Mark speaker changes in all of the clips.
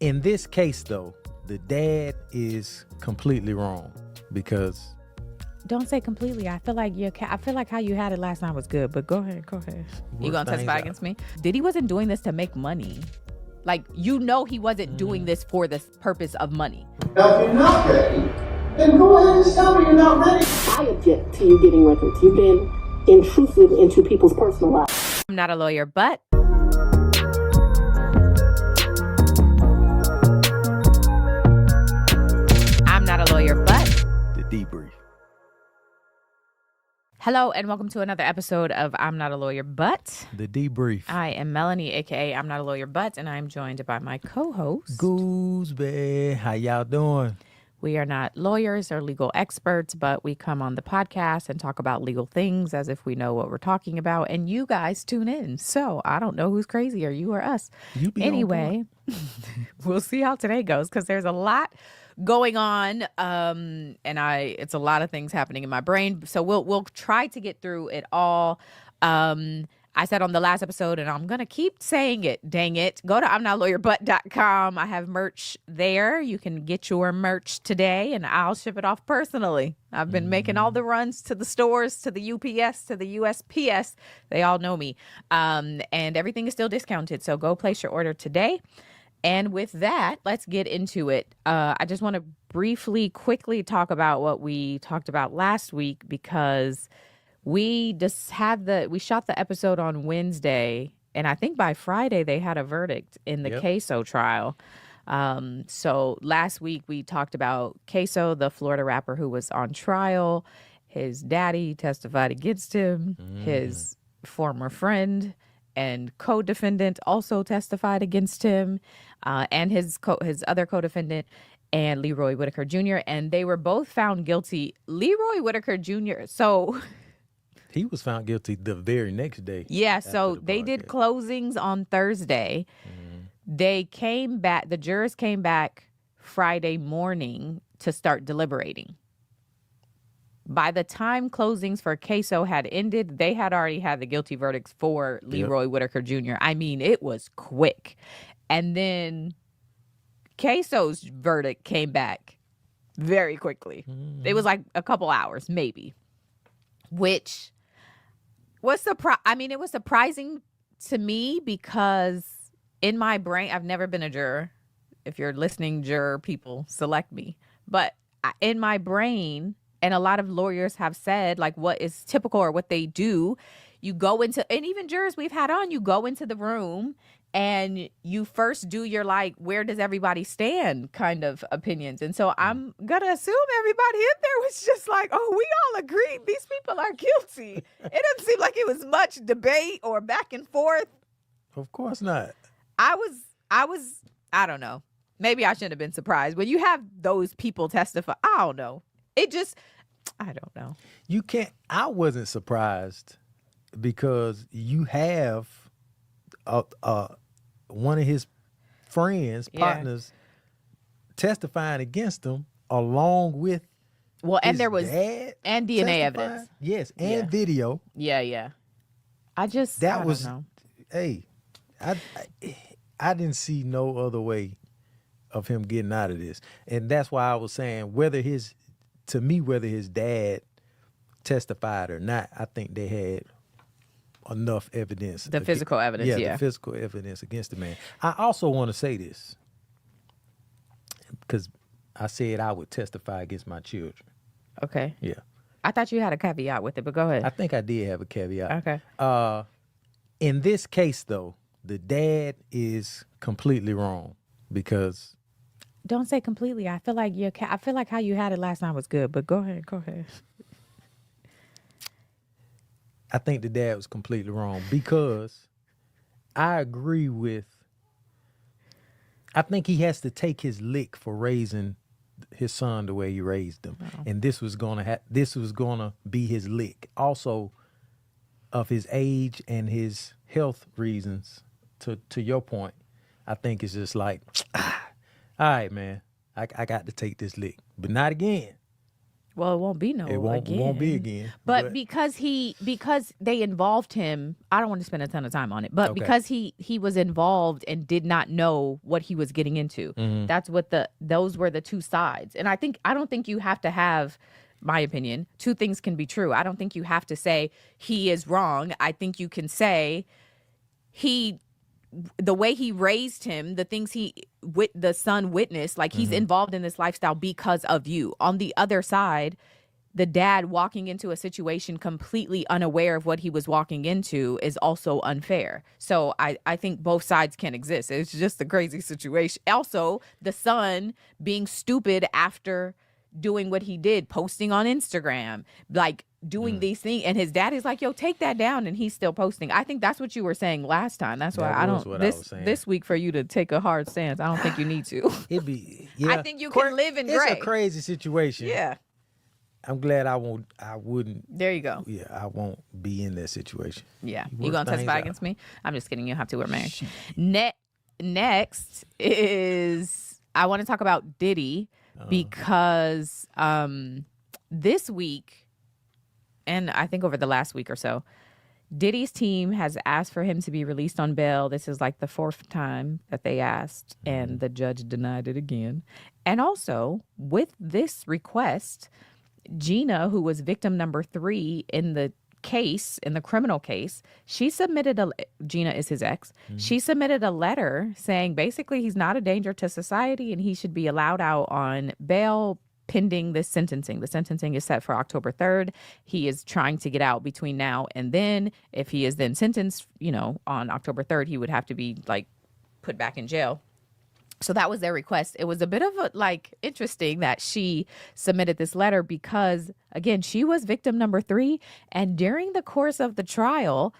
Speaker 1: In this case, though, the dad is completely wrong because
Speaker 2: Don't say completely. I feel like I feel like how you had it last night was good, but go ahead. You gonna testify against me? Diddy wasn't doing this to make money. Like, he wasn't doing this for the purpose of money.
Speaker 3: Now, if you're not ready, then go ahead and tell me you're not ready.
Speaker 4: I object to you getting records. You've been intrusive into people's personal lives.
Speaker 2: I'm not a lawyer, but
Speaker 1: the debrief.
Speaker 2: Hello and welcome to another episode of I'm Not a Lawyer, But.
Speaker 1: The debrief.
Speaker 2: I am Melanie, aka I'm Not a Lawyer, But, and I'm joined by my co-host.
Speaker 1: Gooseberry. How y'all doing?
Speaker 2: We are not lawyers or legal experts, but we come on the podcast and talk about legal things as if we know what we're talking about, and you guys tune in. So I don't know who's crazier, you or us. Anyway, we'll see how today goes because there's a lot going on, and it's a lot of things happening in my brain. So we'll try to get through it all. I said on the last episode, and I'm going to keep saying it, dang it, go to I'mNotLawyerBut.com. I have merch there. You can get your merch today, and I'll ship it off personally. I've been making all the runs to the stores, to the UPS, to the USPS. They all know me. And everything is still discounted, so go place your order today. And with that, let's get into it. I just want to quickly talk about what we talked about last week because we shot the episode on Wednesday, and I think by Friday they had a verdict in the KSOO trial. So last week we talked about KSOO, the Florida rapper who was on trial. His daddy testified against him. His former friend and co-defendant also testified against him, and his other co-defendant, and Leroy Whitaker Jr., and they were both found guilty. Leroy Whitaker Jr., so
Speaker 1: he was found guilty the very next day.
Speaker 2: Yeah, so they did closings on Thursday. They came back, the jurors came back Friday morning to start deliberating. By the time closings for KSOO had ended, they had already had the guilty verdicts for Leroy Whitaker Jr. I mean, it was quick. And then KSOO's verdict came back very quickly. It was like a couple hours, maybe, which was it was surprising to me because in my brain, I've never been a juror. If you're listening, juror people, select me. But in my brain, and a lot of lawyers have said, like, what is typical or what they do, you go into, and even jurors we've had on, you go into the room and you first do your, like, where does everybody stand kind of opinions. And so I'm going to assume everybody in there was just like, oh, we all agreed these people are guilty. It doesn't seem like it was much debate or back and forth.
Speaker 1: Of course not. I
Speaker 2: don't know. Maybe I shouldn't have been surprised. When you have those people testify, I don't know. I don't know.
Speaker 1: I wasn't surprised because you have one of his friends, partners, testifying against him along with
Speaker 2: and there was
Speaker 1: dad
Speaker 2: and DNA evidence.
Speaker 1: Yes, and video.
Speaker 2: Yeah. I don't know.
Speaker 1: Hey, I didn't see no other way of him getting out of this. And that's why I was saying whether his dad testified or not, I think they had enough evidence.
Speaker 2: The physical evidence,
Speaker 1: the physical evidence against the man. I also want to say this because I said I would testify against my children.
Speaker 2: Okay.
Speaker 1: Yeah.
Speaker 2: I thought you had a caveat with it, but go ahead.
Speaker 1: I think I did have a caveat.
Speaker 2: Okay.
Speaker 1: In this case, though, the dad is completely wrong because.
Speaker 2: Don't say completely. I feel like how you had it last night was good, but go ahead.
Speaker 1: I think the dad was completely wrong because I think he has to take his lick for raising his son the way he raised him. Oh. And this was gonna be his lick. Also, of his age and his health reasons, to your point, I think it's just like, all right, man, I got to take this lick, but not again.
Speaker 2: Well, it won't be no
Speaker 1: It won't be again.
Speaker 2: But because they involved him, I don't want to spend a ton of time on it. But
Speaker 1: Okay.
Speaker 2: because he was involved and did not know what he was getting into. That's what those were the two sides. And I don't think you have to have, my opinion, two things can be true. I don't think you have to say he is wrong. I think you can say the way he raised him, the things the son witnessed, like he's involved in this lifestyle because of you. On the other side, the dad walking into a situation completely unaware of what he was walking into is also unfair. So I think both sides can exist. It's just a crazy situation. Also, the son being stupid after doing what he did, posting on Instagram, like doing these things, and his dad is like, yo, take that down, and he's still posting. I think that's what you were saying last time. That's why I was saying this week for you to take a hard stance. I don't think you need to. I think you can live in gray.
Speaker 1: It's a crazy situation.
Speaker 2: Yeah.
Speaker 1: I'm glad I wouldn't.
Speaker 2: There you go.
Speaker 1: Yeah, I won't be in that situation.
Speaker 2: Yeah. You gonna testify against me? I'm just kidding. You have to. We're married. Next is, I want to talk about Diddy because this week, and I think over the last week or so, Diddy's team has asked for him to be released on bail. This is like the fourth time that they asked, and the judge denied it again. And also, with this request, Gina, who was victim number 3 in the case, in the criminal case, Gina is his ex. She submitted a letter saying basically he's not a danger to society and he should be allowed out on bail pending this sentencing. The sentencing is set for October 3rd. He is trying to get out between now and then. If he is then sentenced, on October 3rd, he would have to be put back in jail. So that was their request. It was a bit of interesting that she submitted this letter because, again, she was victim number 3. And during the course of the trial,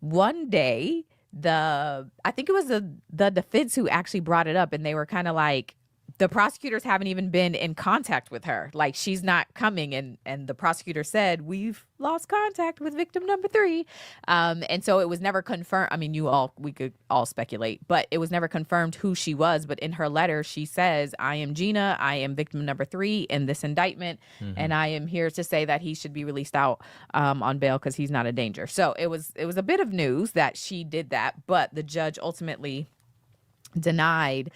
Speaker 2: one day, I think it was the defense who actually brought it up, and they were kind of like, the prosecutors haven't even been in contact with her. Like, she's not coming. And the prosecutor said, we've lost contact with victim number 3. And so it was never confirmed. I mean, we could all speculate, but it was never confirmed who she was. But in her letter, she says, I am Gina. I am victim number 3 in this indictment. And I am here to say that he should be released out on bail because he's not a danger. So it was a bit of news that she did that. But the judge ultimately denied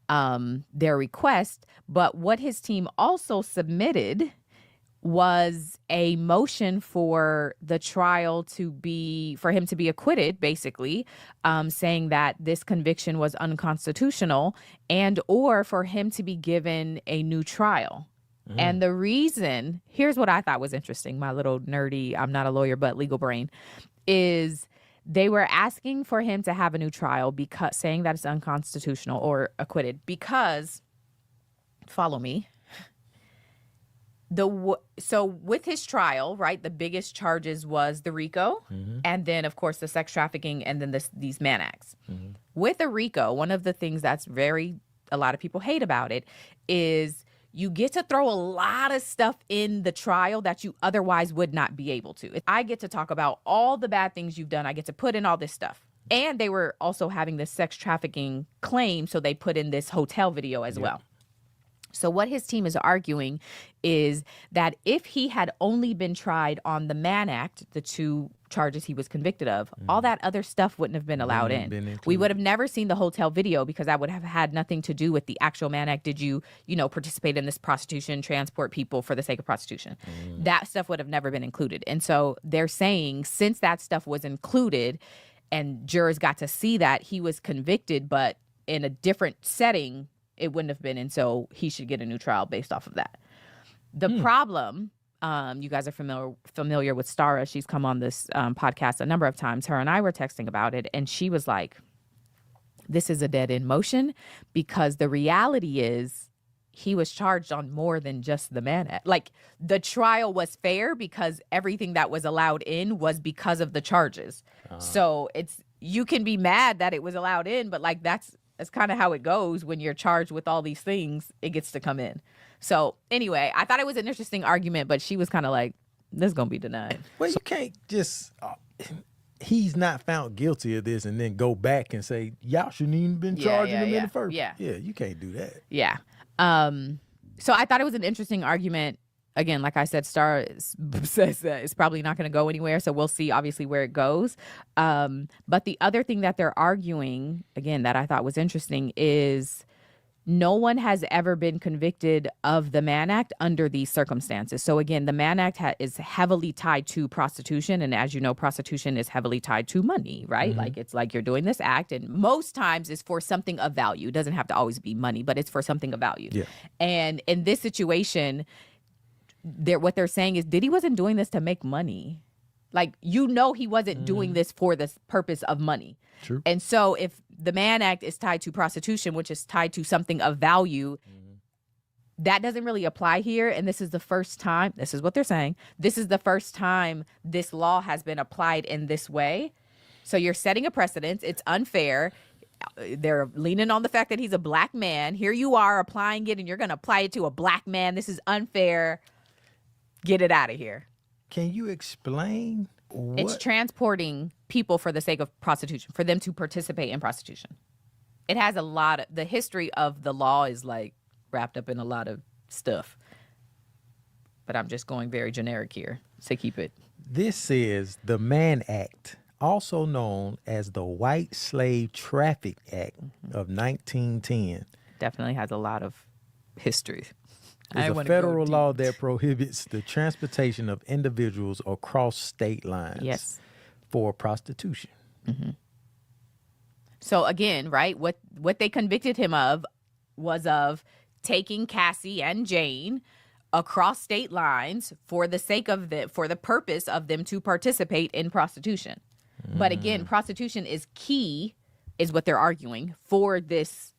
Speaker 2: their request. But what his team also submitted was a motion for the trial for him to be acquitted, basically, saying that this conviction was unconstitutional or for him to be given a new trial. And the reason, here's what I thought was interesting, my little nerdy, I'm not a lawyer, but legal brain, is they were asking for him to have a new trial because saying that it's unconstitutional or acquitted because, follow me. So with his trial, right, the biggest charges was the RICO and then, of course, the sex trafficking and then these Mann Acts. With the RICO, one of the things that's a lot of people hate about it is you get to throw a lot of stuff in the trial that you otherwise would not be able to. I get to talk about all the bad things you've done. I get to put in all this stuff. And they were also having this sex trafficking claim, so they put in this hotel video as well. So what his team is arguing is that if he had only been tried on the Mann Act, the 2 charges he was convicted of, all that other stuff wouldn't have been allowed in. We would have never seen the hotel video because that would have had nothing to do with the actual Mann Act. Did you participate in this prostitution, transport people for the sake of prostitution? That stuff would have never been included. And so they're saying since that stuff was included and jurors got to see that, he was convicted, but in a different setting, it wouldn't have been. And so he should get a new trial based off of that. The problem, you guys are familiar with Stara. She's come on this podcast a number of times. Her and I were texting about it, and she was like, this is a dead end motion because the reality is he was charged on more than just the Mann Act. Like, the trial was fair because everything that was allowed in was because of the charges. So you can be mad that it was allowed in, but that's kind of how it goes when you're charged with all these things, it gets to come in. So anyway, I thought it was an interesting argument, but she was kind of like, this is going to be denied.
Speaker 1: Well, you can't just, he's not found guilty of this and then go back and say, y'all shouldn't even been charging him in the first. Yeah, you can't do that.
Speaker 2: Yeah. So I thought it was an interesting argument. again, like I said, says that it's probably not going to go anywhere. So we'll see, obviously, where it goes. But the other thing that they're arguing, again, that I thought was interesting is no one has ever been convicted of the Mann Act under these circumstances. So again, the Mann Act is heavily tied to prostitution. And as you know, prostitution is heavily tied to money, right?
Speaker 1: Mm-hmm.
Speaker 2: Like it's like you're doing this act and most times it's for something of value. It doesn't have to always be money, but it's for something of value.
Speaker 1: Yeah.
Speaker 2: And in this situation, what they're saying is Diddy wasn't doing this to make money. Like, he wasn't doing this for the purpose of money.
Speaker 1: True.
Speaker 2: And so if the Mann Act is tied to prostitution, which is tied to something of value, that doesn't really apply here. And this is the first time, this is what they're saying, this is the first time this law has been applied in this way. So you're setting a precedent. It's unfair. They're leaning on the fact that he's a black man. Here you are applying it and you're going to apply it to a black man. This is unfair. Get it out of here.
Speaker 1: Can you explain what?
Speaker 2: It's transporting people for the sake of prostitution, for them to participate in prostitution. It has the history of the law is like wrapped up in a lot of stuff. But I'm just going very generic here to keep it.
Speaker 1: This is the Mann Act, also known as the White Slave Traffic Act of 1910.
Speaker 2: Definitely has a lot of history.
Speaker 1: It's a federal law that prohibits the transportation of individuals across state lines for prostitution.
Speaker 2: Mm-hmm. So again, right, what they convicted him of was of taking Cassie and Jane across state lines for the sake of for the purpose of them to participate in prostitution. But again, prostitution is key, is what they're arguing, for this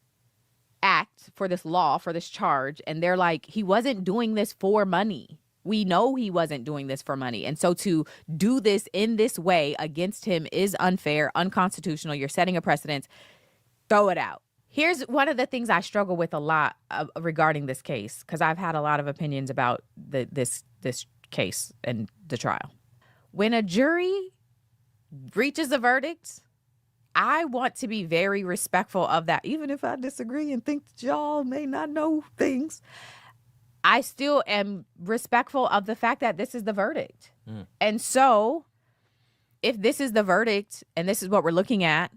Speaker 2: act, for this law, for this charge. And they're like, he wasn't doing this for money. We know he wasn't doing this for money. And so to do this in this way against him is unfair, unconstitutional. You're setting a precedent. Throw it out. Here's one of the things I struggle with a lot regarding this case, because I've had a lot of opinions about this case and the trial. When a jury reaches a verdict, I want to be very respectful of that. Even if I disagree and think that y'all may not know things, I still am respectful of the fact that this is the verdict. And so if this is the verdict and this is what we're looking at,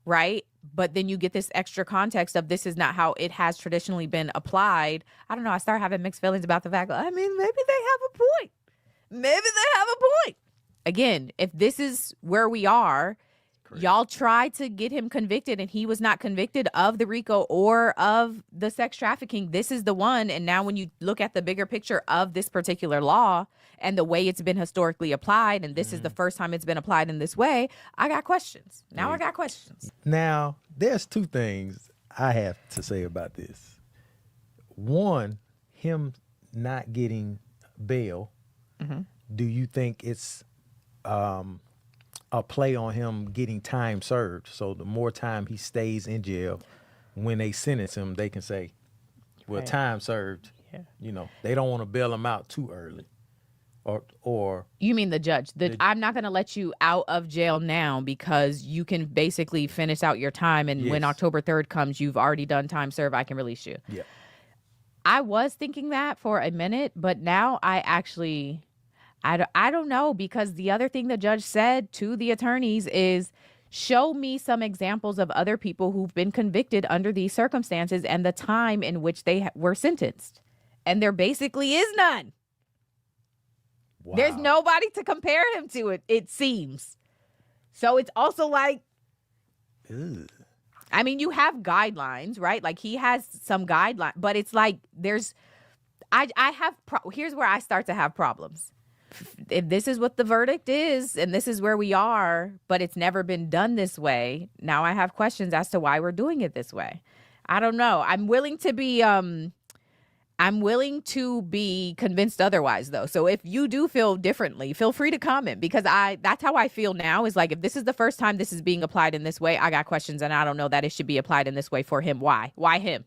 Speaker 2: right? But then you get this extra context of this is not how it has traditionally been applied. I don't know. I start having mixed feelings about the fact, I mean, maybe they have a point. Maybe they have a point. Again, if this is where we are, y'all tried to get him convicted and he was not convicted of the RICO or of the sex trafficking. This is the one. And now when you look at the bigger picture of this particular law and the way it's been historically applied, and this is the first time it's been applied in this way, I got questions. Now I got questions.
Speaker 1: Now, there's two things I have to say about this. One, him not getting bail. Do you think it's a play on him getting time served? So the more time he stays in jail, when they sentence him, they can say, well, time served.
Speaker 2: Yeah.
Speaker 1: You know, they don't want to bail him out too early. Or
Speaker 2: you mean the judge? I'm not going to let you out of jail now because you can basically finish out your time. And when October 3rd comes, you've already done time served. I can release you.
Speaker 1: Yeah.
Speaker 2: I was thinking that for a minute, but now I actually... I don't know, because the other thing the judge said to the attorneys is, show me some examples of other people who've been convicted under these circumstances and the time in which they were sentenced. And there basically is none. Wow. There's nobody to compare him to, it seems. So it's also like,
Speaker 1: ugh.
Speaker 2: I mean, you have guidelines, right? Like he has some guidelines, but it's like here's where I start to have problems. If this is what the verdict is and this is where we are, but it's never been done this way, now I have questions as to why we're doing it this way. I don't know. I'm willing to be convinced otherwise, though. So if you do feel differently, feel free to comment, because that's how I feel now, is like, if this is the first time this is being applied in this way, I got questions and I don't know that it should be applied in this way for him. Why him?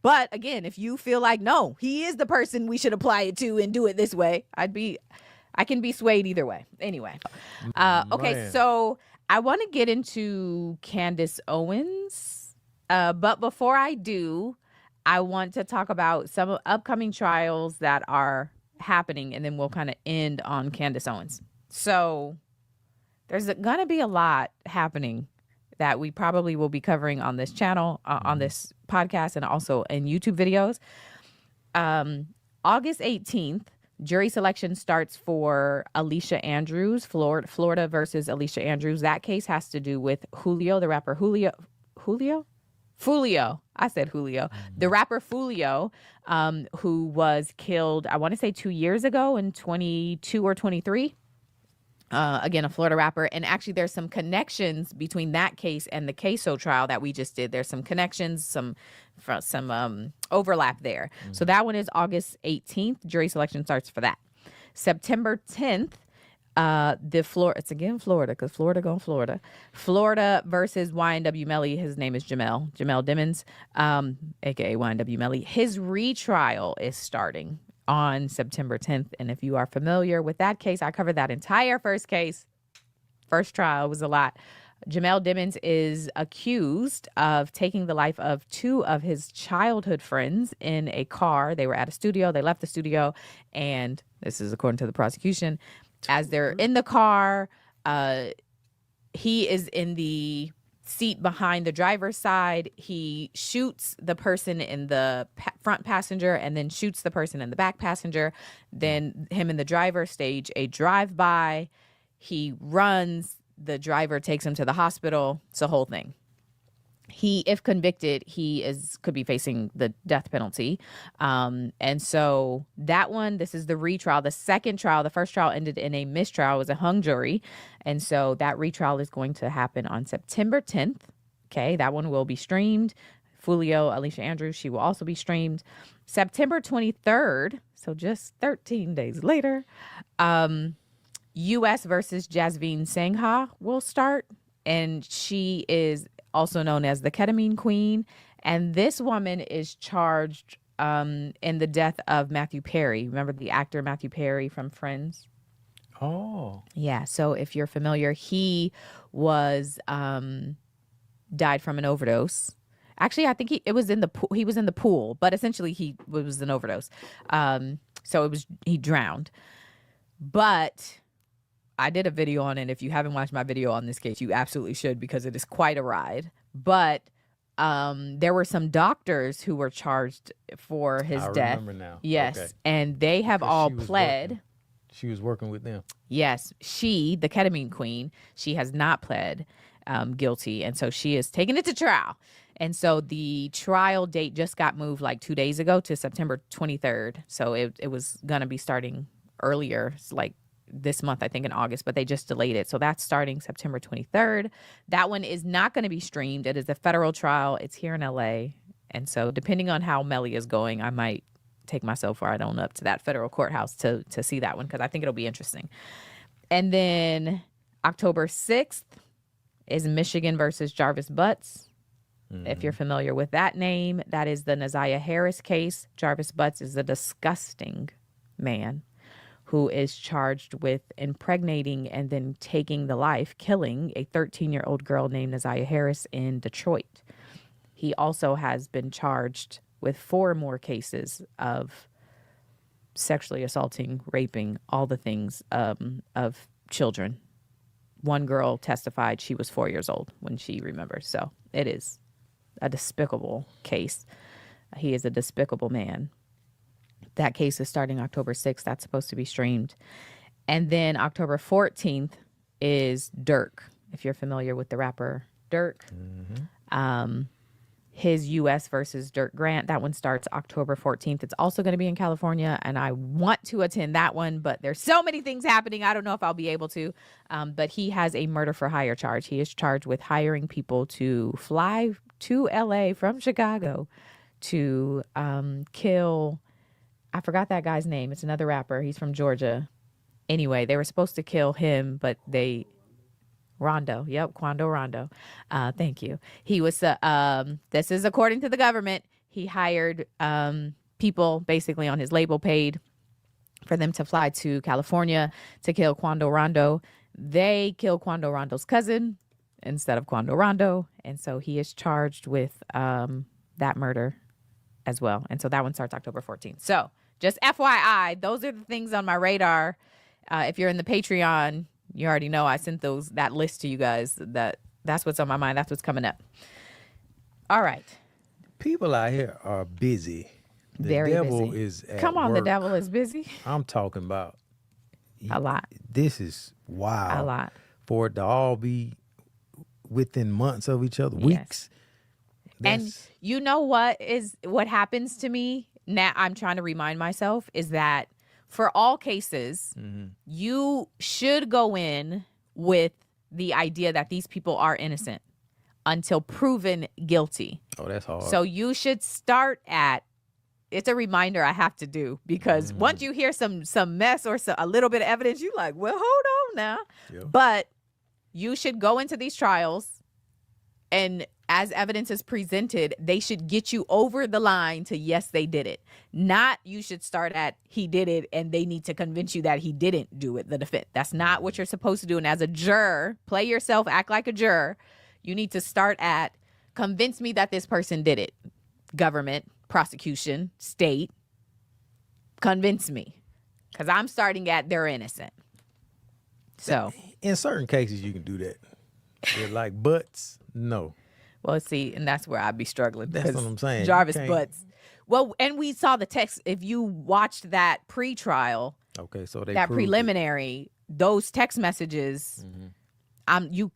Speaker 2: But again, if you feel like, no, he is the person we should apply it to and do it this way, I can be swayed either way. Anyway. Okay, so I want to get into Candace Owens. But before I do, I want to talk about some upcoming trials that are happening, and then we'll kind of end on Candace Owens. So there's going to be a lot happening that we probably will be covering on this channel, on this podcast, and also in YouTube videos. August 18th, jury selection starts for Alicia Andrews, Florida versus Alicia Andrews. That case has to do with Julio, the rapper Julio. I said Julio. The rapper Julio, who was killed, I want to say 2 years ago in 22 or 23. Again, a Florida rapper. And actually, there's some connections between that case and the KSOO trial that we just did. There's some connections, some overlap there. So that one is August 18th. Jury selection starts for that. September 10th, it's again Florida, because Florida going Florida. Florida versus YNW Melly. His name is Jamel Dimmons, aka YNW Melly. His retrial is starting on September 10th. And if you are familiar with that case, I covered that entire first case. First trial was a lot. Jamel Dimmons is accused of taking the life of 2 of his childhood friends in a car. They were at a studio. They left the studio. And this is according to the prosecution. As they're in the car, he is in the seat behind the driver's side. He shoots the person in the front passenger and then shoots the person in the back passenger. Then him and the driver stage a drive-by. He runs. The driver takes him to the hospital. It's a whole thing. He, if convicted, could be facing the death penalty. And so that one, this is the retrial. The second trial, the first trial ended in a mistrial. It was a hung jury. And so that retrial is going to happen on September 10th. Okay, that one will be streamed. Fulio, Alicia Andrews, she will also be streamed. September 23rd, so just 13 days later, U.S. versus Jasveen Sangha will start. And she is also known as the ketamine queen. And this woman is charged in the death of Matthew Perry. Remember the actor Matthew Perry from Friends?
Speaker 1: Oh.
Speaker 2: Yeah. So if you're familiar, he was died from an overdose. Actually, I think he was in the pool, but essentially he was an overdose. So he drowned. But I did a video on it. If you haven't watched my video on this case, you absolutely should, because it is quite a ride. But there were some doctors who were charged for his death. I remember now. Yes. Okay. And they have all pled.
Speaker 1: She was working with them.
Speaker 2: Yes. She, the ketamine queen, she has not pled guilty. And so she is taking it to trial. And so the trial date just got moved like 2 days ago to September 23rd. So it was going to be starting earlier, like this month, I think in August, but they just delayed it. So that's starting September 23rd. That one is not going to be streamed. It is a federal trial. It's here in LA. And so depending on how Melly is going, I might take myself right on up to that federal courthouse to see that one, because I think it'll be interesting. And then October 6th is Michigan versus Jarvis Butts. If you're familiar with that name, that is the Naziah Harris case. Jarvis Butts is a disgusting man who is charged with impregnating and then killing a 13-year-old girl named Naziah Harris in Detroit. He also has been charged with 4 more cases of sexually assaulting, raping, all the things of children. One girl testified she was 4 years old when she remembers. So it is a despicable case. He is a despicable man. That case is starting October 6th. That's supposed to be streamed. And then October 14th is Dirk, if you're familiar with the rapper Dirk. His U.S. versus Dirk Grant. That one starts October 14th. It's also going to be in California, and I want to attend that one, but there's so many things happening. I don't know if I'll be able to. But he has a murder for hire charge. He is charged with hiring people to fly to L.A. from Chicago to kill... I forgot that guy's name. It's another rapper. He's from Georgia. Anyway, they were supposed to kill him, but Rondo. Yep, Quando Rondo. Thank you. He was, this is according to the government, he hired people basically on his label, paid for them to fly to California to kill Quando Rondo. They killed Quando Rondo's cousin instead of Quando Rondo. And so he is charged with that murder as well. And so that one starts October 14th. So just FYI, those are the things on my radar. If you're in the Patreon, you already know I sent that list to you guys. That's what's on my mind. That's what's coming up. All right.
Speaker 1: People out here are busy. The
Speaker 2: Very
Speaker 1: devil
Speaker 2: busy.
Speaker 1: is at
Speaker 2: Come on,
Speaker 1: work.
Speaker 2: the devil is busy.
Speaker 1: I'm talking about
Speaker 2: A lot.
Speaker 1: This is wild.
Speaker 2: A lot.
Speaker 1: For it to all be within months of each other, weeks.
Speaker 2: And you know what happens to me now? I'm trying to remind myself is that for all cases, you should go in with the idea that these people are innocent until proven guilty.
Speaker 1: Oh, that's hard.
Speaker 2: So you should start at, it's a reminder I have to do, because once you hear some mess or a little bit of evidence, you're like, well, hold on now.
Speaker 1: Yeah.
Speaker 2: But you should go into these trials, and as evidence is presented, they should get you over the line to yes, they did it. Not you should start at he did it and they need to convince you that he didn't do it, the defense. That's not what you're supposed to do. And as a juror, play yourself, act like a juror. You need to start at convince me that this person did it. Government, prosecution, state, convince me. Because I'm starting at they're innocent. So
Speaker 1: in certain cases, you can do that. They're like butts, no.
Speaker 2: well, see, and that's where I'd be struggling.
Speaker 1: That's what I'm saying.
Speaker 2: Jarvis
Speaker 1: You can't-
Speaker 2: Butts. Well, and we saw the text. If you watched that pre-trial,
Speaker 1: Okay, so they
Speaker 2: that
Speaker 1: proved it.
Speaker 2: preliminary, those text messages,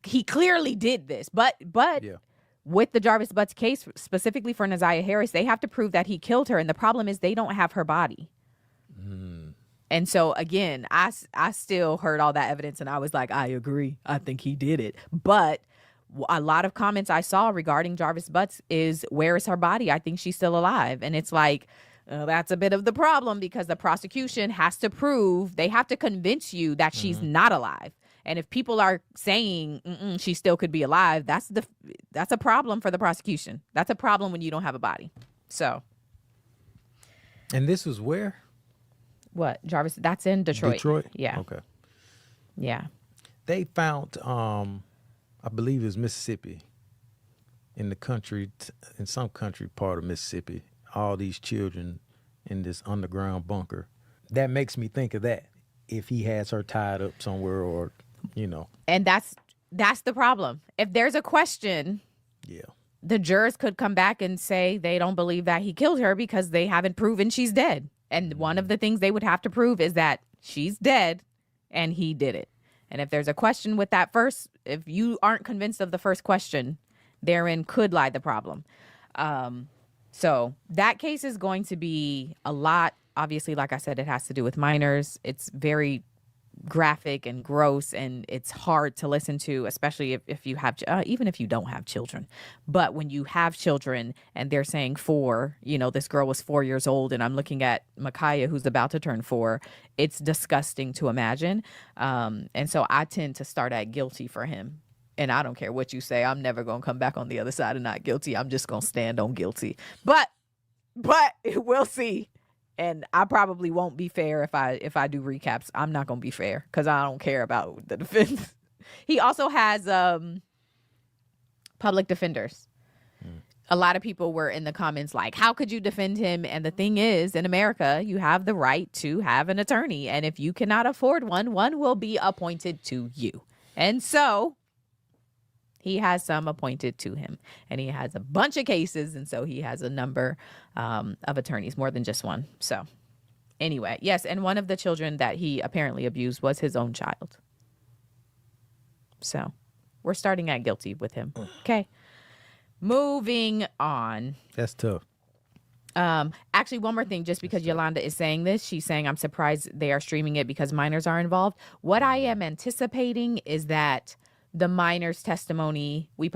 Speaker 2: he clearly did this. But
Speaker 1: Yeah.
Speaker 2: with the Jarvis Butts case, specifically for Naziah Harris, they have to prove that he killed her. And the problem is they don't have her body. And so, again, I still heard all that evidence and I was like, I agree. I think he did it. But a lot of comments I saw regarding Jarvis Butts is, where is her body? I think she's still alive. And it's like, that's a bit of the problem, because the prosecution has to prove, they have to convince you that she's not alive. And if people are saying she still could be alive, that's a problem for the prosecution. That's a problem when you don't have a body. So.
Speaker 1: And this was where?
Speaker 2: What? Jarvis? That's in Detroit.
Speaker 1: Detroit?
Speaker 2: Yeah.
Speaker 1: Okay.
Speaker 2: Yeah.
Speaker 1: They found, I believe it was Mississippi, in the country, in some country part of Mississippi, all these children in this underground bunker. That makes me think of that. If he has her tied up somewhere, or,
Speaker 2: And that's the problem. If there's a question,
Speaker 1: yeah.
Speaker 2: the jurors could come back and say they don't believe that he killed her because they haven't proven she's dead. And one of the things they would have to prove is that she's dead and he did it. And if there's a question with that first, if you aren't convinced of the first question, therein could lie the problem. So that case is going to be a lot. Obviously, like I said, it has to do with minors. It's very graphic and gross, and it's hard to listen to, especially if you have, even if you don't have children. But when you have children and they're saying 4, this girl was 4 years old, and I'm looking at Micaiah, who's about to turn 4, it's disgusting to imagine. And so I tend to start at guilty for him. And I don't care what you say. I'm never going to come back on the other side of not guilty. I'm just going to stand on guilty. But we'll see. And I probably won't be fair if I do recaps. I'm not going to be fair because I don't care about the defense. He also has public defenders. A lot of people were in the comments like, how could you defend him? And the thing is, in America, you have the right to have an attorney. And if you cannot afford one will be appointed to you. And so he has some appointed to him, and he has a bunch of cases. And so he has a number of attorneys, more than just one. So anyway, yes. And one of the children that he apparently abused was his own child. So we're starting at guilty with him. Okay. Moving on.
Speaker 1: That's tough.
Speaker 2: Actually, one more thing, just because Yolanda is saying this, she's saying, I'm surprised they are streaming it because minors are involved. What I am anticipating is that the minors' testimony, we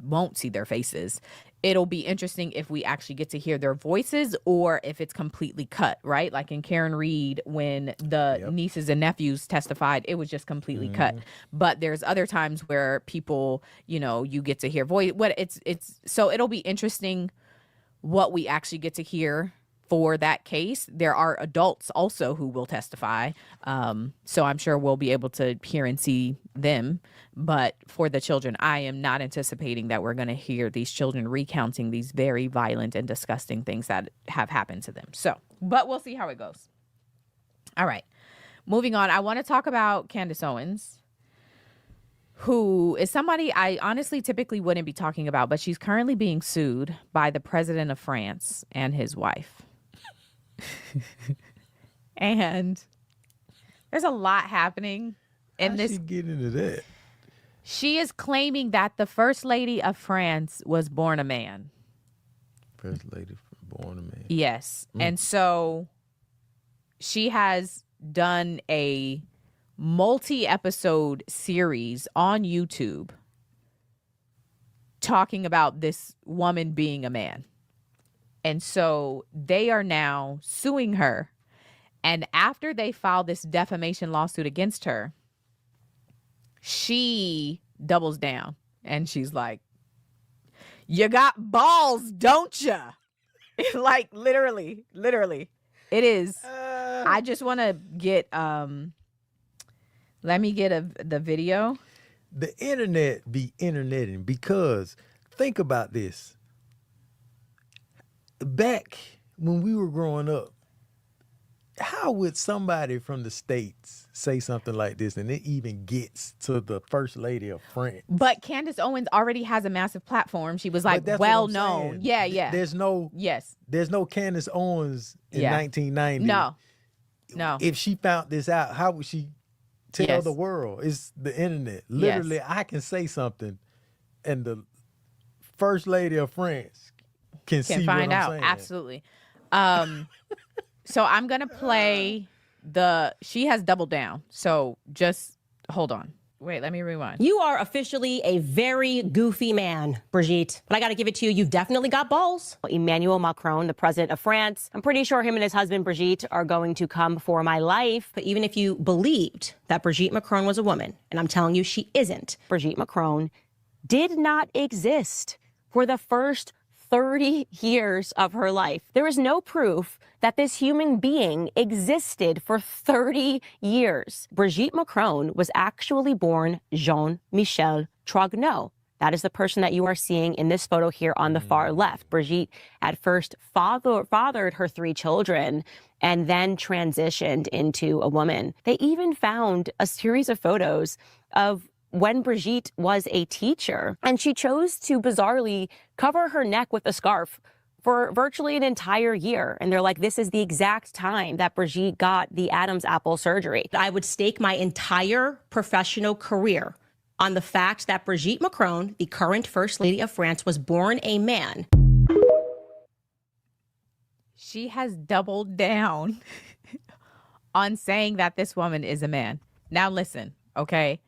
Speaker 2: won't see their faces. It'll be interesting if we actually get to hear their voices or if it's completely cut, right? Like in Karen Reed, when the nieces and nephews testified, it was just completely cut. But there's other times where people, you get to hear voice. So it'll be interesting what we actually get to hear for that case. There are adults also who will testify. So I'm sure we'll be able to hear and see them. But for the children, I am not anticipating that we're going to hear these children recounting these very violent and disgusting things that have happened to them. So, but we'll see how it goes. All right. Moving on. I want to talk about Candace Owens, who is somebody I honestly typically wouldn't be talking about, but she's currently being sued by the president of France and his wife. And there's a lot happening in this.
Speaker 1: How'd she get into that?
Speaker 2: She is claiming that the first lady of France was born a man.
Speaker 1: First lady born a man.
Speaker 2: Yes. And so she has done a multi-episode series on YouTube talking about this woman being a man. And so they are now suing her. And after they filed this defamation lawsuit against her, she doubles down and she's like, "You got balls, don't you?" Like literally. It is. I just want to get let me get the video.
Speaker 1: The internet be interneting, because think about this. Back when we were growing up, how would somebody from the States say something like this and it even gets to the first lady of France?
Speaker 2: But Candace Owens already has a massive platform. She was like well known. Yeah.
Speaker 1: There's no Candace Owens in 1990.
Speaker 2: No.
Speaker 1: If she found this out, how would she tell the world? It's the internet. Literally, I can say something and the first lady of France can see
Speaker 2: find
Speaker 1: what I'm
Speaker 2: out.
Speaker 1: saying.
Speaker 2: Absolutely. So I'm going to play she has doubled down. So just hold on. Wait, let me rewind.
Speaker 5: You are officially a very goofy man, Brigitte. But I got to give it to you. You've definitely got balls. Emmanuel Macron, the president of France, I'm pretty sure him and his husband, Brigitte, are going to come for my life. But even if you believed that Brigitte Macron was a woman, and I'm telling you she isn't, Brigitte Macron did not exist for the first 30 years of her life. There is no proof that this human being existed for 30 years. Brigitte Macron was actually born Jean-Michel Trogneux. That is the person that you are seeing in this photo here on the far left. Brigitte at first fathered her 3 children and then transitioned into a woman. They even found a series of photos of when Brigitte was a teacher, and she chose to bizarrely cover her neck with a scarf for virtually an entire year. And they're like, this is the exact time that Brigitte got the Adam's apple surgery. I would stake my entire professional career on the fact that Brigitte Macron, the current First Lady of France, was born a man.
Speaker 2: She has doubled down on saying that this woman is a man. Now listen, okay?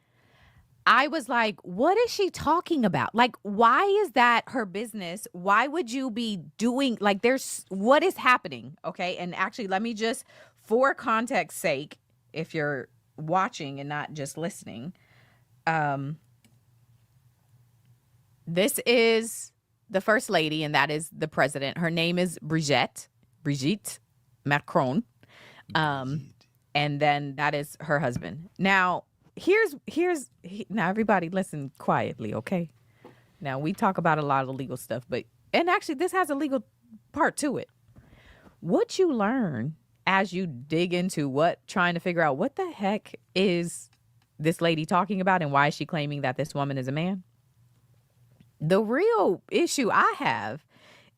Speaker 2: I was like, what is she talking about? Like, why is that her business? Why would you be doing, like, what is happening? Okay. And actually, let me just, for context sake, if you're watching and not just listening, this is the first lady, and that is the president. Her name is Brigitte Macron. And then that is her husband. Now, now everybody listen quietly, okay? Now we talk about a lot of legal stuff, and actually this has a legal part to it. What you learn as you dig into trying to figure out what the heck is this lady talking about and why is she claiming that this woman is a man? The real issue I have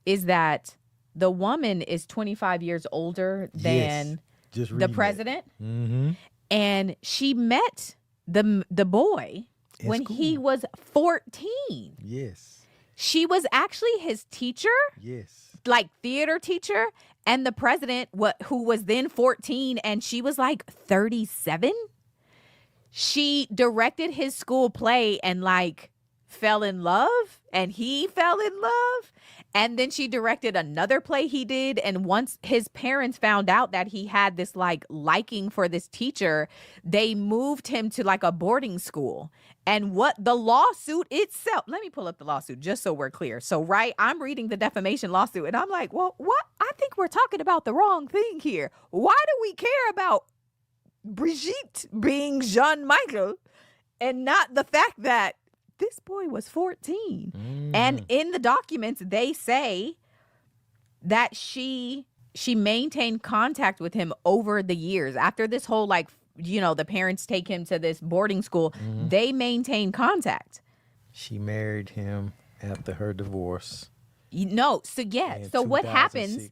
Speaker 2: is that the woman is 25 years older than the president. Mm-hmm. And she met the boy when he was 14.
Speaker 1: Yes.
Speaker 2: She was actually his teacher.
Speaker 1: Yes.
Speaker 2: Like theater teacher. And the president, who was then 14 and she was like 37. She directed his school play and like fell in love, and he fell in love. And then she directed another play he did. And once his parents found out that he had this like liking for this teacher, they moved him to like a boarding school. And what the lawsuit itself, let me pull up the lawsuit just so we're clear. So, right, I'm reading the defamation lawsuit and I'm like, well, what? I I think we're talking about the wrong thing here. Why do we care about Brigitte being Jean-Michel and not the fact that this boy was 14? And in the documents, they say that she maintained contact with him over the years. After this whole, like, you know, the parents take him to this boarding school, they maintain contact.
Speaker 1: She married him after her divorce.
Speaker 2: No, so yeah. So what happens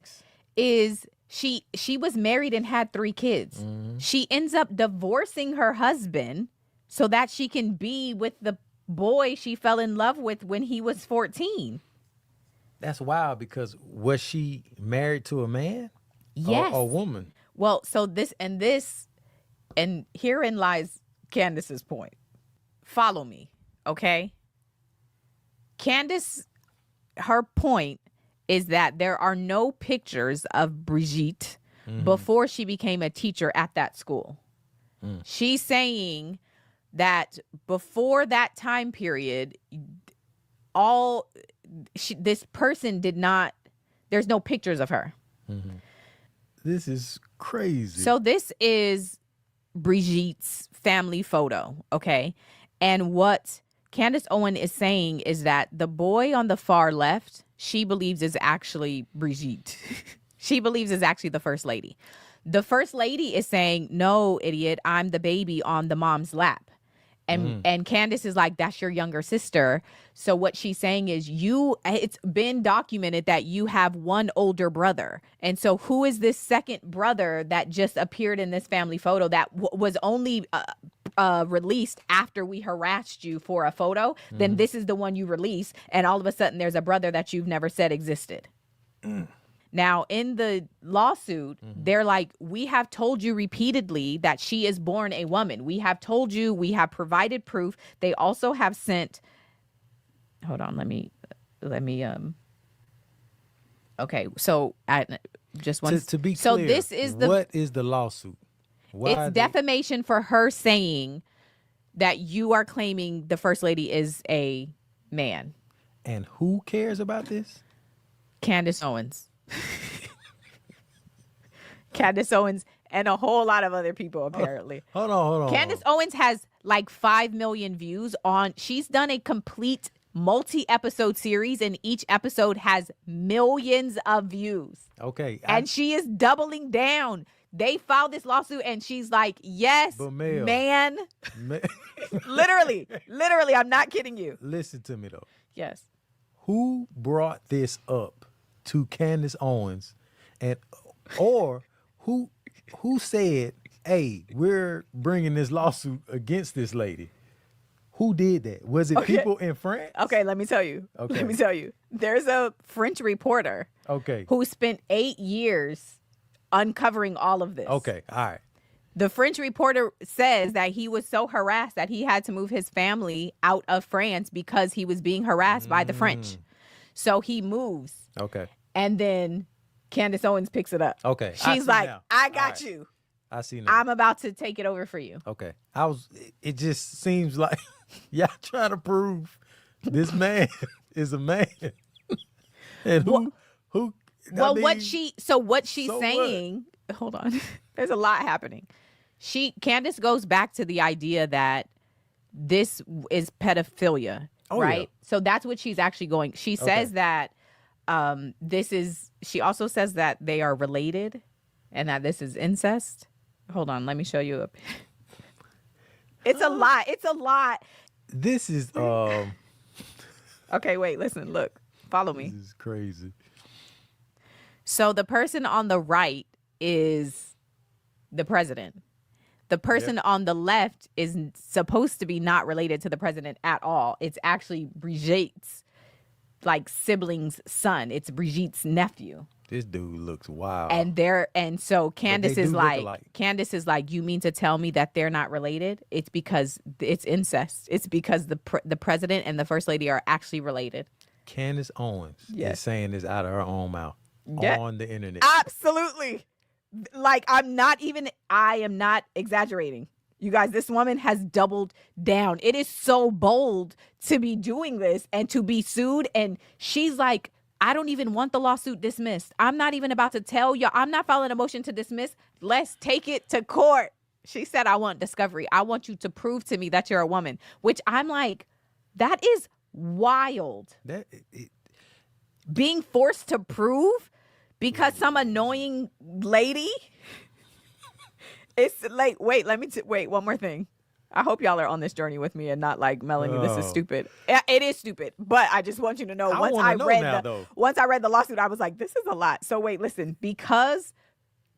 Speaker 2: is she was married and had 3 kids. She ends up divorcing her husband so that she can be with the boy she fell in love with when he was 14.
Speaker 1: That's wild, because was she married to a man?
Speaker 2: Yes.
Speaker 1: Or a woman?
Speaker 2: Well, so this, and herein lies Candace's point. Follow me, okay? Candace, her point is that there are no pictures of Brigitte before she became a teacher at that school. She's saying that before that time period, this person did not, there's no pictures of her.
Speaker 1: This is crazy.
Speaker 2: So this is Brigitte's family photo, okay? And what Candace Owens is saying is that the boy on the far left, she believes is actually Brigitte. She believes is actually the first lady. The first lady is saying, no, idiot, I'm the baby on the mom's lap. And Candace is like, that's your younger sister. So what she's saying is it's been documented that you have one older brother. And so who is this second brother that just appeared in this family photo that was only released after we harassed you for a photo? Then this is the one you release. And all of a sudden there's a brother that you've never said existed. Now, in the lawsuit, they're like, we have told you repeatedly that she is born a woman. We have told you, we have provided proof. They also have sent, hold on, let me, okay, so just one.
Speaker 1: To be
Speaker 2: so
Speaker 1: clear,
Speaker 2: this is
Speaker 1: what is the lawsuit?
Speaker 2: It's defamation for her saying that you are claiming the first lady is a man.
Speaker 1: And who cares about this?
Speaker 2: Candace Owens. Candace Owens and a whole lot of other people, apparently.
Speaker 1: Hold on.
Speaker 2: Candace Owens has like 5 million views on. She's done a complete multi-episode series, and each episode has millions of views.
Speaker 1: Okay.
Speaker 2: And she is doubling down. They filed this lawsuit, and she's like, yes, man. Literally, I'm not kidding you.
Speaker 1: Listen to me, though.
Speaker 2: Yes.
Speaker 1: Who brought this up to Candace Owens, or who said, hey, we're bringing this lawsuit against this lady? Who did that? Was it people in France?
Speaker 2: Okay, let me tell you. There's a French reporter who spent 8 years uncovering all of this.
Speaker 1: Okay, all right.
Speaker 2: The French reporter says that he was so harassed that he had to move his family out of France because he was being harassed by the French. So he moves. Okay. And then Candace Owens picks it up. Okay. She's like, I got you.
Speaker 1: I see now.
Speaker 2: I'm about to take it over for you.
Speaker 1: Okay. It just seems like y'all trying to prove this man is a man. And
Speaker 2: what she's saying, hold on. There's a lot happening. Candace goes back to the idea that this is pedophilia, right? Yeah. So that's what she's actually going. She says that she also says that they are related and that this is incest. Hold on, let me show you it's a lot. It's a lot.
Speaker 1: This is
Speaker 2: okay, wait, listen, look. Follow me.
Speaker 1: This is crazy.
Speaker 2: So the person on the right is the president. The person on the left is supposed to be not related to the president at all. It's actually Brigitte's sibling's son. It's Brigitte's nephew.
Speaker 1: This dude looks wild.
Speaker 2: And so Candace is like, you mean to tell me that they're not related? It's because it's incest. It's because the president and the first lady are actually related.
Speaker 1: Candace Owens is saying this out of her own mouth on the internet.
Speaker 2: Absolutely. I am not exaggerating. You guys, this woman has doubled down. It is so bold to be doing this and to be sued. And she's like, I don't even want the lawsuit dismissed. I'm not even about to tell y'all. I'm not filing a motion to dismiss. Let's take it to court. She said, I want discovery. I want you to prove to me that you're a woman, which I'm like, that is wild. Being forced to prove because some annoying lady. It's like, wait, wait, one more thing. I hope y'all are on this journey with me and not like, Melanie, this is stupid. It is stupid, but I just want you to know. Once I read the lawsuit, I was like, this is a lot. So wait, listen, because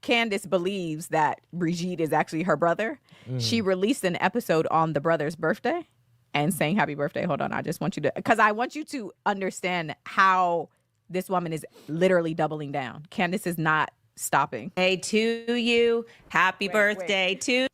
Speaker 2: Candace believes that Brigitte is actually her brother, she released an episode on the brother's birthday and saying happy birthday. Hold on, I just want you to, because I want you to understand how this woman is literally doubling down. Candace is not stopping.
Speaker 5: Hey, to you, happy birthday to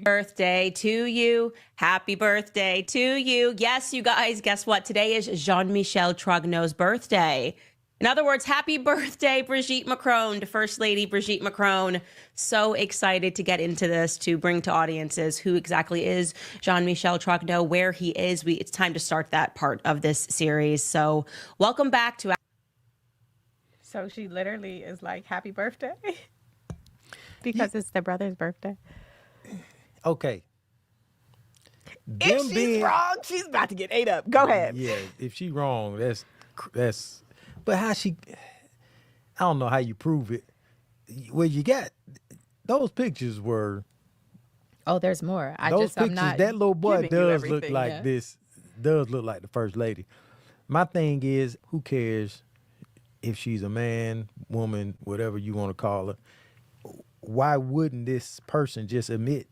Speaker 5: birthday to you. Happy birthday to you. Yes, you guys, guess what? Today is Jean-Michel Trogneu's birthday. In other words, happy birthday, Brigitte Macron, to First Lady Brigitte Macron. So excited to get into this, to bring to audiences who exactly is Jean-Michel Trogneux, where he is. It's time to start that part of this series. So welcome back to...
Speaker 2: So she literally is like, happy birthday? Because it's the brother's birthday.
Speaker 1: Okay.
Speaker 2: If she's wrong, she's about to get ate up. Go ahead.
Speaker 1: Yeah, if she's wrong, that's. But how she? I don't know how you prove it. Well, you got those pictures were.
Speaker 2: Oh, there's more. I'm not.
Speaker 1: That little boy does look like
Speaker 2: yeah.
Speaker 1: this. Does look like the first lady. My thing is, who cares if she's a man, woman, whatever you want to call her? Why wouldn't this person just admit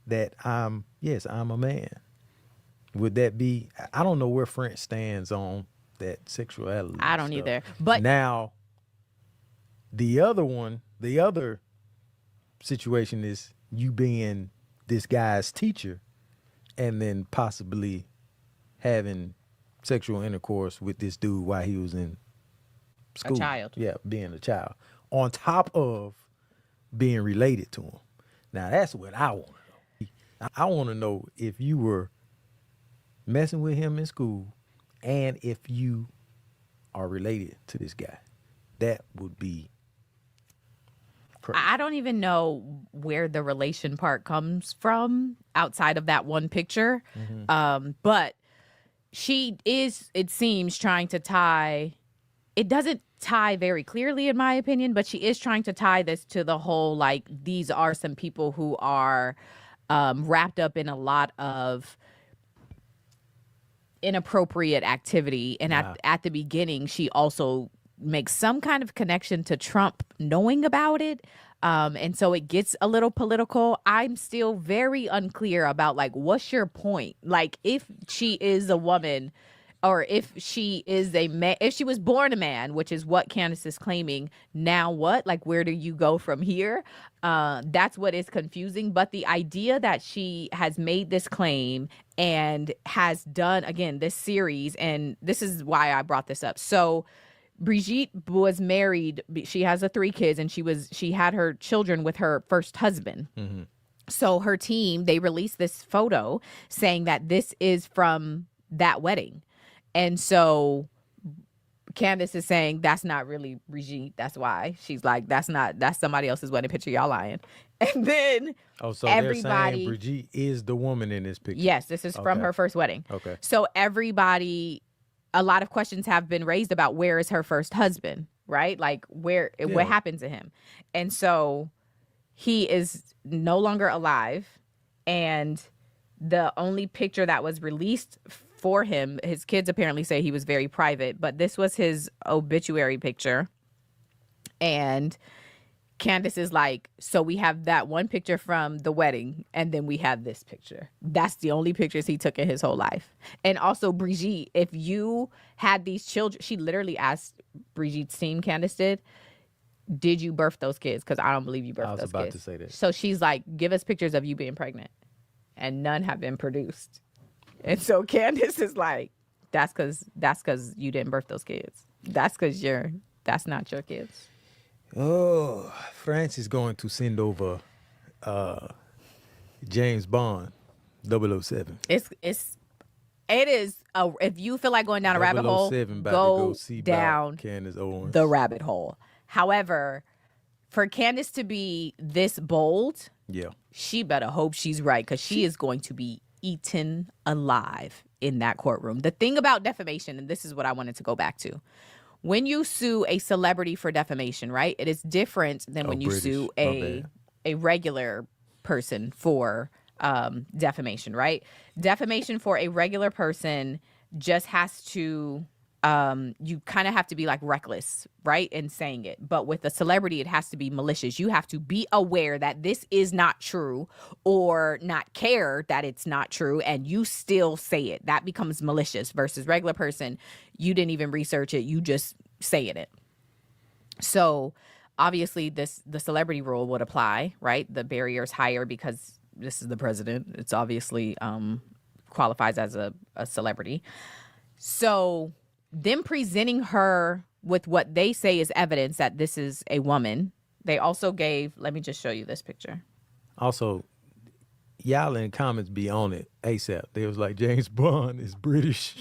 Speaker 1: that I'm a man? Would that be? I don't know where French stands on that sexuality.
Speaker 2: I don't
Speaker 1: stuff.
Speaker 2: either. But
Speaker 1: now, the other situation is you being this guy's teacher, and then possibly having sexual intercourse with this dude while he was in school.
Speaker 2: A child.
Speaker 1: Yeah, being a child. On top of being related to him. Now, that's what I want to know. I want to know if you were messing with him in school and if you are related to this guy. That would be crazy.
Speaker 2: I don't even know where the relation part comes from outside of that one picture. But she is, it seems, trying to tie, it doesn't tie very clearly in my opinion, but she is trying to tie this to the whole, like, these are some people who are wrapped up in a lot of inappropriate activity. And at the beginning, she also makes some kind of connection to Trump knowing about it. And so it gets a little political. I'm still very unclear about, like, what's your point? Like, if she is a woman, or if she is a man, if she was born a man, which is what Candace is claiming, now what? Like, where do you go from here? That's what is confusing. But the idea that she has made this claim and has done, again, this series, and this is why I brought this up. So Brigitte was married. She has 3 kids, and she had her children with her first husband. Mm-hmm. So her team, they released this photo saying that this is from that wedding. And so Candace is saying that's not really Brigitte. That's why she's like, that's somebody else's wedding picture. Y'all lying. And then
Speaker 1: so
Speaker 2: everybody,
Speaker 1: they're saying Brigitte is the woman in this picture.
Speaker 2: Yes, this is from her first wedding.
Speaker 1: Okay.
Speaker 2: So everybody, a lot of questions have been raised about where is her first husband, right? Like what happened to him? And so he is no longer alive. And the only picture that was released for him, his kids apparently say he was very private, but this was his obituary picture. And Candace is like, so we have that one picture from the wedding, and then we have this picture. That's the only pictures he took in his whole life. And also, Brigitte, if you had these children, she literally asked Brigitte's team, Candace did you birth those kids? Because I don't believe you birthed those kids.
Speaker 1: I was about to say that.
Speaker 2: So she's like, give us pictures of you being pregnant. And none have been produced. And so Candace is like, that's because you didn't birth those kids. That's because that's not your kids.
Speaker 1: Oh, France is going to send over James Bond, 007.
Speaker 2: It's It is. If you feel like going down a rabbit hole,
Speaker 1: 007 about to
Speaker 2: go
Speaker 1: see
Speaker 2: down
Speaker 1: about Candace Owens.
Speaker 2: the rabbit hole. However, for Candace to be this bold,
Speaker 1: Yeah.
Speaker 2: she better hope she's right, because she is going to be eaten alive in that courtroom. The thing about defamation, and this is what I wanted to go back to. When you sue a celebrity for defamation, right? It is different than when you sue a regular person for defamation, right? Defamation for a regular person just has to, you kind of have to be like reckless, right? In saying it. But with a celebrity, it has to be malicious. You have to be aware that this is not true, or not care that it's not true, and you still say it. That becomes malicious. Versus regular person, you didn't even research it. You just saying it. So obviously the celebrity rule would apply, right? The barrier's higher because this is the president. It's obviously qualifies as a celebrity. So them presenting her with what they say is evidence that this is a woman. They also gave, let me just show you this picture.
Speaker 1: Also, y'all in the comments be on it ASAP. They was like, James Bond is British.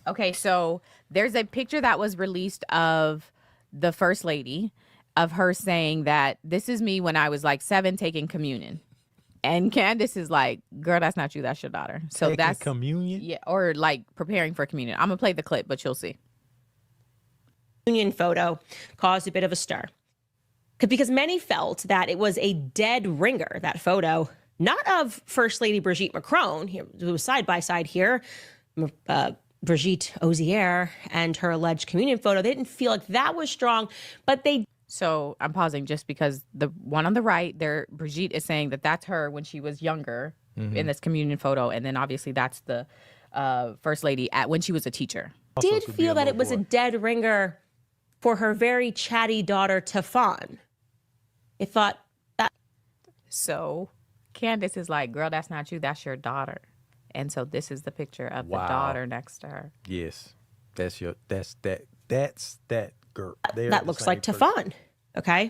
Speaker 2: Okay, so there's a picture that was released of the first lady, of her saying that this is me when I was like 7 taking communion. And Candace is like, girl, that's not you, that's your daughter. So
Speaker 1: Taking
Speaker 2: that's
Speaker 1: communion?
Speaker 2: Yeah, or like preparing for communion. I'm gonna play the clip, but you'll see.
Speaker 5: Union photo caused a bit of a stir because many felt that it was a dead ringer, that photo, not of First Lady Brigitte Macron, who was side by side here, Brigitte Ozier, and her alleged communion photo. They didn't feel like that was strong, but they.
Speaker 2: So I'm pausing just because the one on the right there, Brigitte is saying that that's her when she was younger in this communion photo. And then obviously that's the first lady when she was a teacher.
Speaker 5: Did feel that it was a dead ringer for her very chatty daughter, Tafan. It thought that.
Speaker 2: So Candace is like, girl, that's not you, that's your daughter. And so this is the picture of the daughter next to her.
Speaker 1: Yes. That's that girl.
Speaker 5: That looks like Tafan. Okay.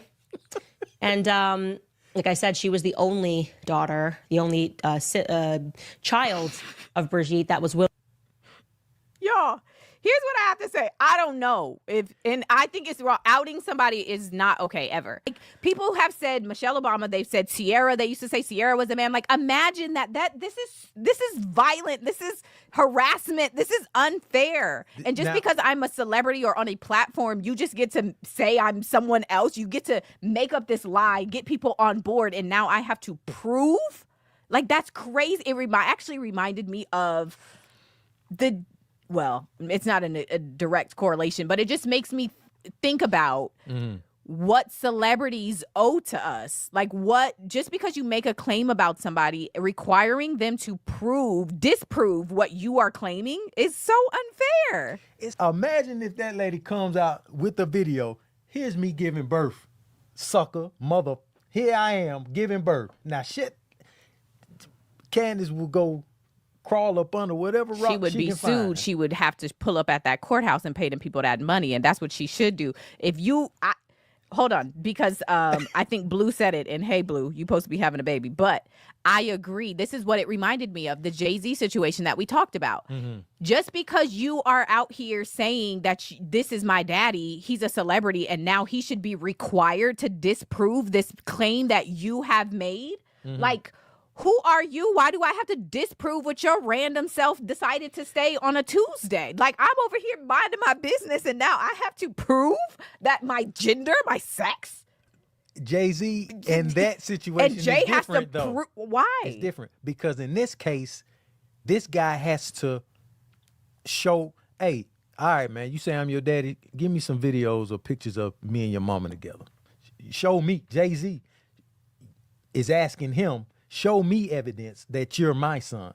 Speaker 5: And like I said, she was the only daughter, the only child of Brigitte that was willing.
Speaker 2: Y'all, here's what I have to say. I don't know and I think it's wrong. Outing somebody is not okay ever. Like, people have said Michelle Obama, they've said Sierra. They used to say Sierra was a man. Like, imagine that this is violent. This is harassment. This is unfair. And just because I'm a celebrity or on a platform, you just get to say I'm someone else. You get to make up this lie, get people on board, and now I have to prove. Like, that's crazy. It actually reminded me of well, it's not a direct correlation, but it just makes me think about what celebrities owe to us. Like, just because you make a claim about somebody, requiring them to disprove what you are claiming is so unfair.
Speaker 1: Imagine if that lady comes out with the video. Here's me giving birth, sucker, mother. Here I am giving birth. Now, shit, Candace will go crawl up under whatever rock
Speaker 2: she would be
Speaker 1: can
Speaker 2: sued.
Speaker 1: find.
Speaker 2: She would have to pull up at that courthouse and pay them people that money, and that's what she should do. Hold on, because I think Blue said it, and hey, Blue, you supposed to be having a baby. But I agree. This is what it reminded me of, the Jay-Z situation that we talked about. Just because you are out here saying that this is my daddy, he's a celebrity, and now he should be required to disprove this claim that you have made. Like, who are you? Why do I have to disprove what your random self decided to say on a Tuesday? Like, I'm over here minding my business, and now I have to prove that my gender, my sex.
Speaker 1: Jay-Z in that situation
Speaker 2: and Jay
Speaker 1: is
Speaker 2: has to
Speaker 1: different, though.
Speaker 2: prove. Why?
Speaker 1: It's different because in this case, this guy has to show, hey, all right, man, you say I'm your daddy. Give me some videos or pictures of me and your mama together. Show me. Jay-Z is asking him, show me evidence that you're my son,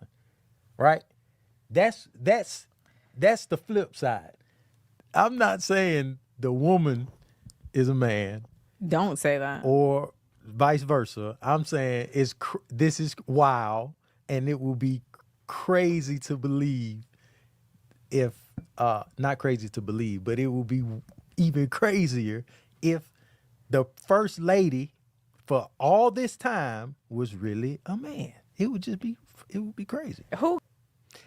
Speaker 1: right? That's the flip side. I'm not saying the woman is a man.
Speaker 2: Don't say that.
Speaker 1: Or vice versa. I'm saying this is wild, and it will be crazy to believe if, not crazy to believe, but it will be even crazier if the first lady for all this time was really a man. It would be crazy.
Speaker 2: Who?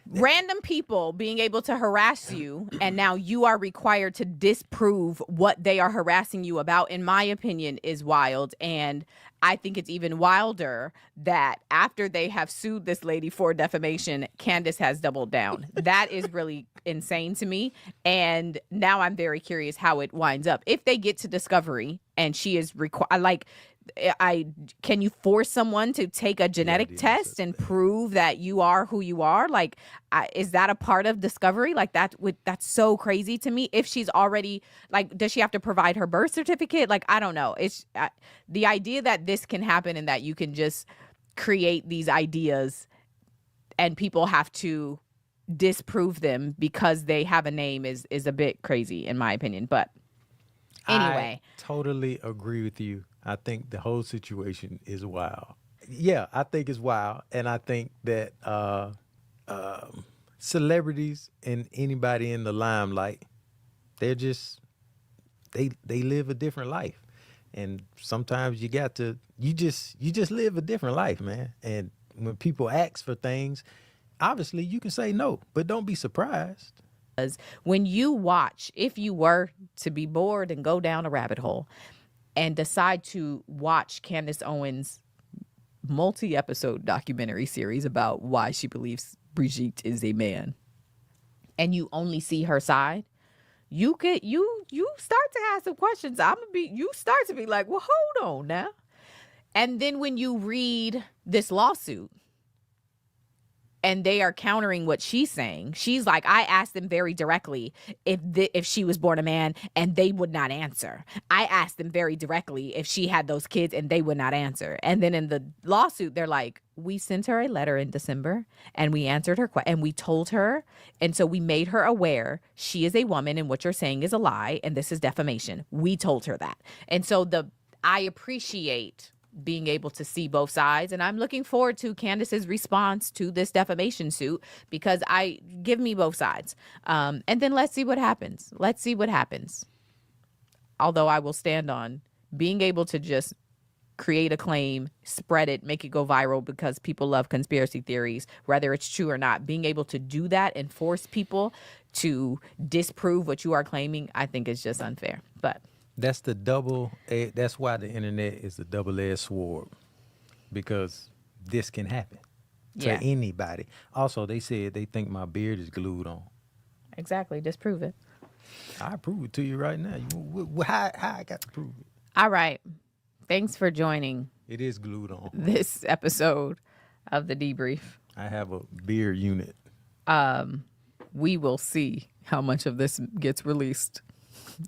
Speaker 2: Random people being able to harass you, and now you are required to disprove what they are harassing you about, in my opinion, is wild. And I think it's even wilder that after they have sued this lady for defamation, Candace has doubled down. That is really insane to me. And now I'm very curious how it winds up. If they get to discovery and she is can you force someone to take a genetic test and prove that you are who you are? Like, is that a part of discovery? Like that's so crazy to me. If she's already like, does she have to provide her birth certificate? Like, I don't know. It's the idea that this can happen and that you can just create these ideas and people have to disprove them because they have a name is a bit crazy in my opinion. But anyway,
Speaker 1: I totally agree with you. I think the whole situation is wild. Yeah, I think it's wild. And I think that celebrities and anybody in the limelight, they're just, they live a different life. And sometimes you just live a different life, man. And when people ask for things, obviously you can say no, but don't be surprised.
Speaker 2: When you watch, if you were to be bored and go down a rabbit hole, and decide to watch Candace Owens' multi-episode documentary series about why she believes Brigitte is a man, and you only see her side, you start to ask some questions. You start to be like, well, hold on now. And then when you read this lawsuit, and they are countering what she's saying. She's like, I asked them very directly if she was born a man, and they would not answer. I asked them very directly if she had those kids, and they would not answer. And then in the lawsuit, they're like, we sent her a letter in December, and we answered her and we told her, and so we made her aware she is a woman, and what you're saying is a lie, and this is defamation. We told her that. And so I appreciate being able to see both sides, and I'm looking forward to Candace's response to this defamation suit, because give me both sides, and then let's see what happens. Although I will stand on being able to just create a claim, spread it, make it go viral because people love conspiracy theories, whether it's true or not. Being able to do that and force people to disprove what you are claiming, I think is just unfair. But
Speaker 1: that's why the internet is a double-edged sword, because this can happen to anybody. Also, they said they think my beard is glued on.
Speaker 2: Exactly. Disprove it.
Speaker 1: I prove it to you right now. How I got to prove it?
Speaker 2: All right. Thanks for joining.
Speaker 1: It is glued on.
Speaker 2: This episode of the Debrief.
Speaker 1: I have a beard unit.
Speaker 2: We will see how much of this gets released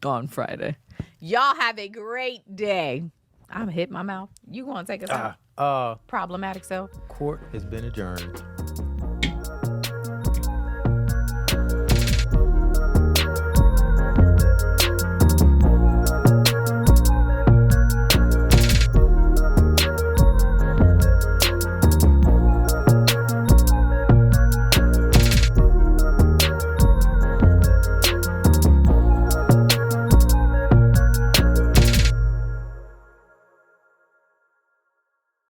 Speaker 2: on Friday. Y'all have a great day. I'm gonna hit my mouth. You gonna take us out? Problematic self.
Speaker 1: Court has been adjourned.